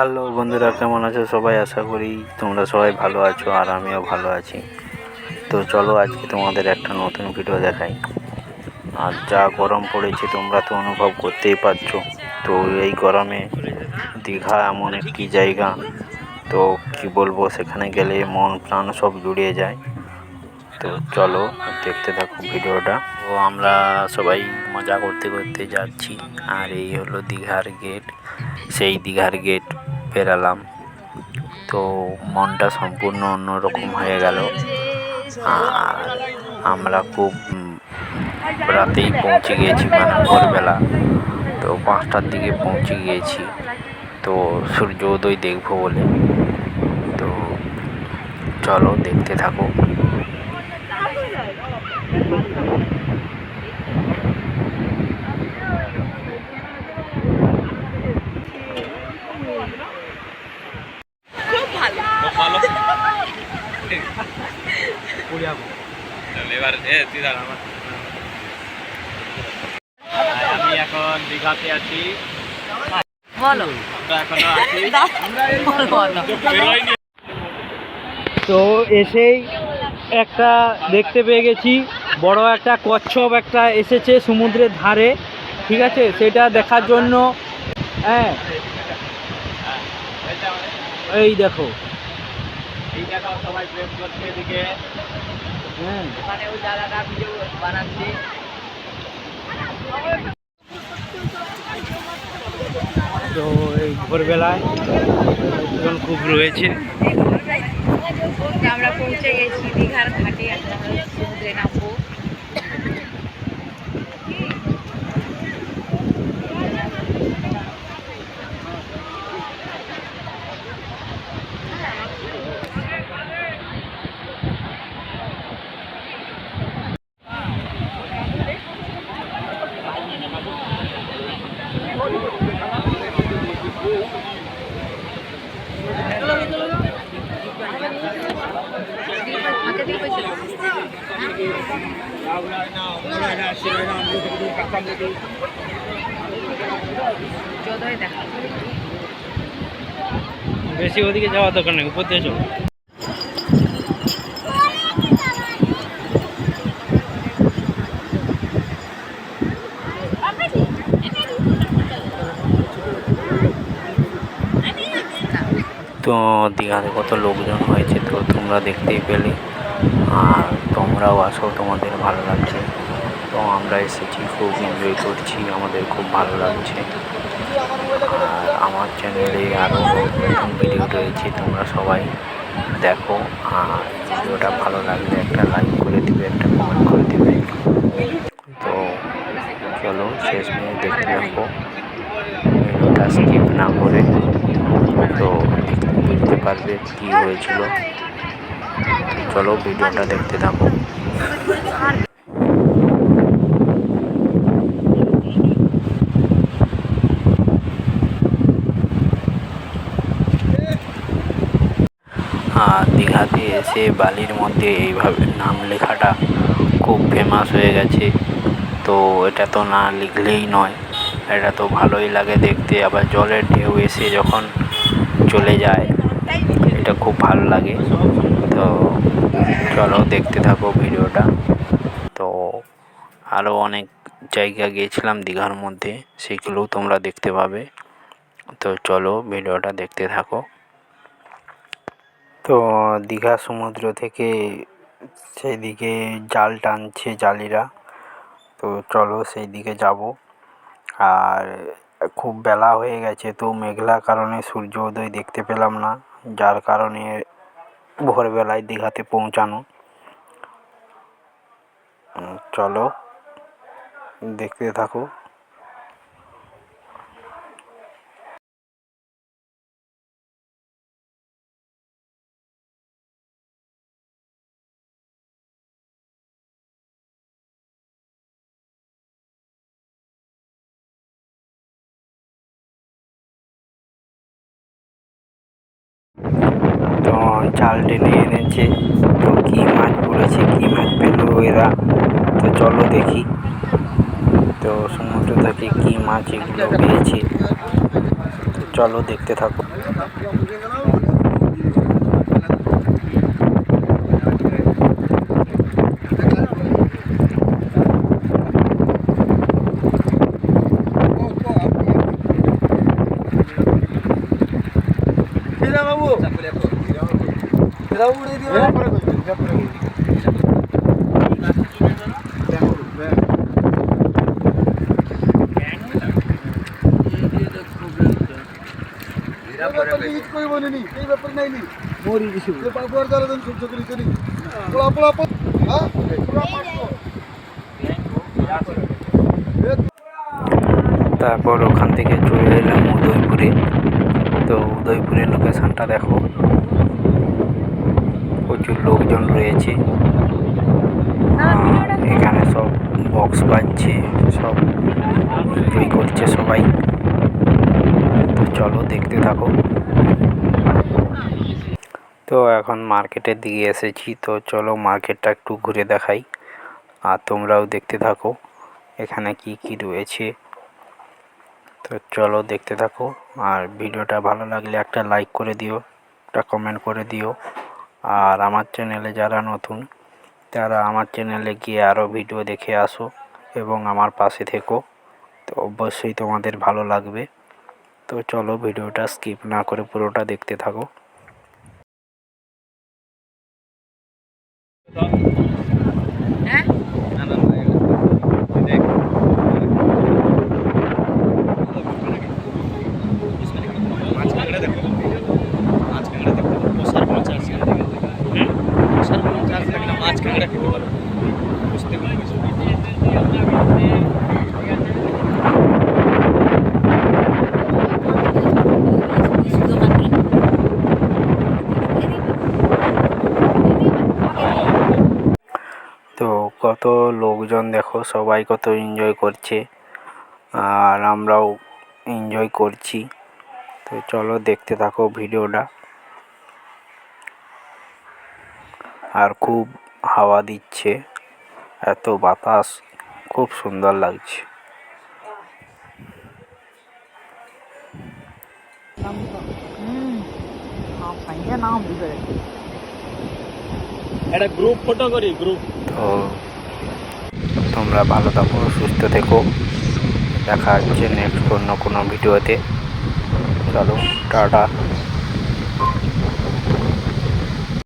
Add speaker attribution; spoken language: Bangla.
Speaker 1: হ্যালো বন্ধুরা, কেমন আছো সবাই? আশা করি তোমরা সবাই ভালো আছো আর আমিও ভালো আছি। তো চলো আজকে তোমাদের একটা নতুন ভিডিও দেখাই। আর যা গরম পড়েছে তোমরা তো অনুভব করতেই পারছো। তো এই গরমে দীঘা এমন একটি জায়গা, তো কি বলবো, সেখানে গেলে মন প্রাণ সব জুড়িয়ে যায়। তো চলো দেখতে থাকো ভিডিওটা। তো আমরা সবাই মজা করতে করতে যাচ্ছি, আর এই হলো দীঘার গেট। সেই দীঘার গেট পেরালাম, তো মনটা সম্পূর্ণ অন্যরকম হয়ে গেল। আর আমরা খুব রাতেই পৌঁছে গিয়েছি, মানে ভোরবেলা, তো 5টার দিকে পৌঁছে গিয়েছি, তো সূর্য উদয় দেখবো বলে। তো চলো দেখতে থাকো।
Speaker 2: এবার আমি এখন দীঘাতে আছি।
Speaker 3: বলো।
Speaker 4: তো এসেই একটা দেখতে পেয়ে গেছি, বড় একটা কচ্ছপ একটা এসেছে সমুদ্রের ধারে, ঠিক আছে, সেটা দেখার জন্য। হ্যাঁ, এই দেখো,
Speaker 2: সবাই প্রেম করছে এদিকে।
Speaker 4: হ্যাঁ,
Speaker 3: মানে ওই জায়গাটা ভিডিও বানাচ্ছি।
Speaker 4: তো এই ভোরবেলায় লোকজন খুব রয়েছে।
Speaker 3: আমরা পৌঁছে গেছি দীঘার ঘাটে, এখন আমরা সমুদ্রে নামবো।
Speaker 4: বেশি ওদিকে যাওয়ার দরকার নেই, উপর দিয়ে চলো।
Speaker 1: তো দীঘাতে কত লোকজন হয়েছে, তো তোমরা দেখতেই পেলে। আর তোমরাও আসো, তোমাদের ভালো লাগছে। তো আমরা এসেছি, খুব এনজয় করছি, আমাদের খুব ভালো লাগছে। আর আমার চ্যানেলে আরও নতুন ভিডিও রয়েছে, তোমরা সবাই দেখো। আর ভিডিওটা ভালো লাগলে একটা লাইক করে দিবে, একটা কমেন্ট করে দিবে। তো চলো শেষ নিয়ে দেখতে থাকো, ভিডিওটা স্কিপ না করে। তো বুঝতে পারবে কী হয়েছিল। চলো ভিডিওটা দেখতে থাকো। আর দীঘাতে এসে বালির মধ্যে এইভাবে নাম লেখাটা খুব ফেমাস হয়ে গেছে। তো এটা তো না লিখলেই নয়, এটা তো ভালোই লাগে দেখতে। আবার জলের ঢেউ এসে যখন চলে যায়, এটা খুব ভালো লাগে। তো চলো দেখতে থাকো ভিডিওটা। তো আরও অনেক জায়গা গিয়েছিলাম দীঘার মধ্যে, সেগুলোও তোমরা দেখতে পাবে। তো চলো ভিডিওটা দেখতে থাকো। তো দীঘা সমুদ্র থেকে সেইদিকে জাল টানছে জালিরা, তো চলো সেই দিকে যাব। আর খুব বেলা হয়ে গেছে, তো মেঘলার কারণে সূর্য উদয় দেখতে পেলাম না, যার কারণে ভোরবেলায় দীঘাতে পৌঁছানো। চলো দেখতে থাকো। তো জাল টেনে এনেছে, তো কী মাছ পড়েছে, কী মাছ পেলো এরা, তো চলো দেখি। তো সমুদ্র থেকে কী মাছ এগুলো পেয়েছে, তো চলো দেখতে থাকো। তারপর ওখান থেকে চলে এলাম উদয়পুরে। তো উদয়পুরের লোকেশনটা দেখো, প্রচুর লোকজন রয়েছে। এখানে সব বক্স বাজছে, সব এনজয় করছে সবাই। তো চলো দেখতে থাকো। তো এখন মার্কেটের দিকে এসেছি, তো চলো মার্কেটটা একটু ঘুরে দেখাই আর তোমরাও দেখতে থাকো এখানে কি কি রয়েছে। তো চলো দেখতে থাকো, আর ভিডিওটা ভালো লাগলে একটা লাইক করে দিও, একটা কমেন্ট করে দিও। আর আমার চ্যানেলে যারা নতুন, তারা আমার চ্যানেলে গিয়ে আরও ভিডিও দেখে আসো এবং আমার পাশে থেকো। তো অবশ্যই তোমাদের ভালো লাগবে। তো চলো ভিডিওটা স্কিপ না করে পুরোটা দেখতে থাকো।
Speaker 3: হ্যাঁ
Speaker 1: তো কত লোকজন দেখো, সবাই কত এনজয় করছে আর আমরাও এনজয় করছি। তো চলো দেখতে থাকো ভিডিওটা। আর খুব হাওয়া দিচ্ছে, এত বাতাস, খুব সুন্দর লাগছে।
Speaker 2: একটা গ্রুপ ফটো করি, গ্রুপ।
Speaker 1: তো তোমরা ভালো থাকো, সুস্থ থেকো। দেখা হচ্ছে নেক্সট অন্য কোনো ভিডিওতে। চলো টাটা।